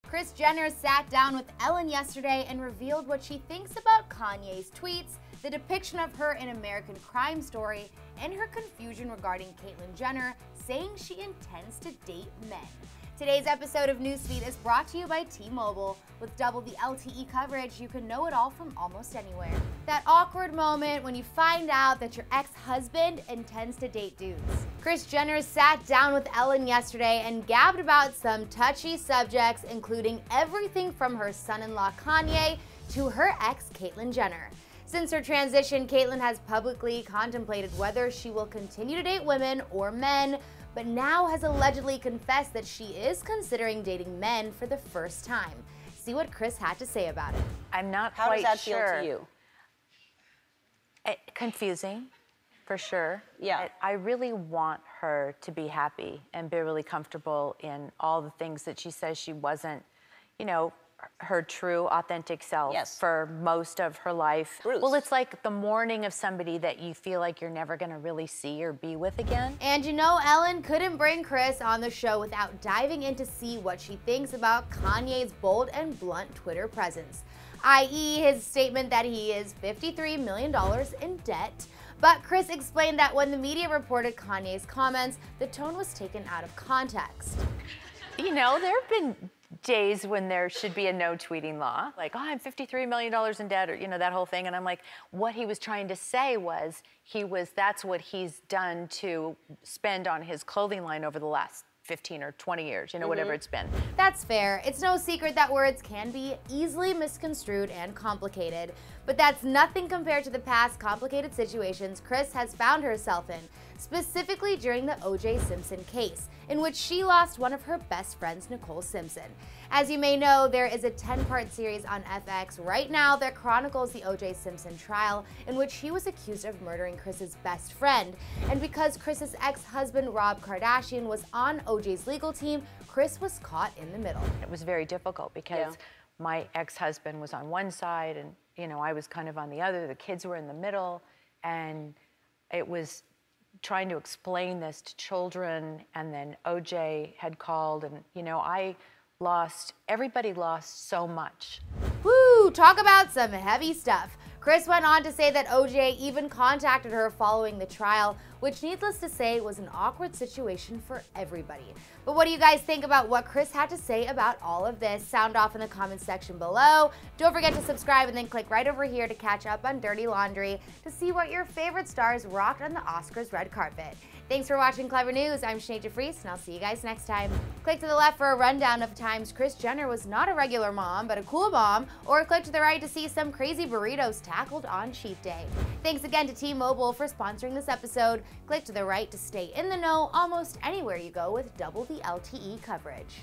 Kris Jenner sat down with Ellen yesterday and revealed what she thinks about Kanye's tweets, the depiction of her in American Crime Story, and her confusion regarding Caitlyn Jenner saying she intends to date men. Today's episode of Newsfeed is brought to you by T-Mobile. With double the LTE coverage, you can know it all from almost anywhere. That awkward moment when you find out that your ex-husband intends to date dudes. Kris Jenner sat down with Ellen yesterday and gabbed about some touchy subjects, including everything from her son-in-law Kanye to her ex Caitlyn Jenner. Since her transition, Caitlyn has publicly contemplated whether she will continue to date women or men, but now has allegedly confessed that she is considering dating men for the first time. See what Kris had to say about it. I'm not How quite does that sure. feel to you? Confusing, for sure. Yeah. I really want her to be happy and be really comfortable in all the things that she says she wasn't, you know, her true, authentic self for most of her life. Bruce. Well, it's like the mourning of somebody that you feel like you're never going to really see or be with again. And you know, Ellen couldn't bring Kris on the show without diving in to see what she thinks about Kanye's bold and blunt Twitter presence, i.e. his statement that he is $53 million in debt. But Kris explained that when the media reported Kanye's comments, the tone was taken out of context. You know, there have been days when there should be a no tweeting law, like, oh, I'm $53 million in debt, or, you know, that whole thing. And I'm like, what he was trying to say was, that's what he's done to spend on his clothing line over the last 15 or 20 years, you know, whatever it's been. That's fair. It's no secret that words can be easily misconstrued and complicated, but that's nothing compared to the past complicated situations Kris has found herself in, specifically during the O.J. Simpson case, in which she lost one of her best friends, Nicole Simpson. As you may know, there is a 10-part series on FX right now that chronicles the O.J. Simpson trial, in which he was accused of murdering Kris's best friend. And because Kris's ex-husband, Rob Kardashian, was on O.J.'s legal team, Kris was caught in the middle. It was very difficult because my ex-husband was on one side and, you know, I was kind of on the other. The kids were in the middle, and it was trying to explain this to children, and then O.J. had called, and, you know, everybody lost so much. Woo, talk about some heavy stuff. Kris went on to say that O.J. even contacted her following the trial, which needless to say was an awkward situation for everybody. But what do you guys think about what Kris had to say about all of this? Sound off in the comments section below. Don't forget to subscribe and then click right over here to catch up on Dirty Laundry to see what your favorite stars rocked on the Oscars red carpet. Thanks for watching Clevver News. I'm Sinead DeFries, and I'll see you guys next time. Click to the left for a rundown of times Kris Jenner was not a regular mom, but a cool mom, or click to the right to see some crazy burritos tackled on cheat day. Thanks again to T-Mobile for sponsoring this episode. Click to the right to stay in the know almost anywhere you go with double the LTE coverage.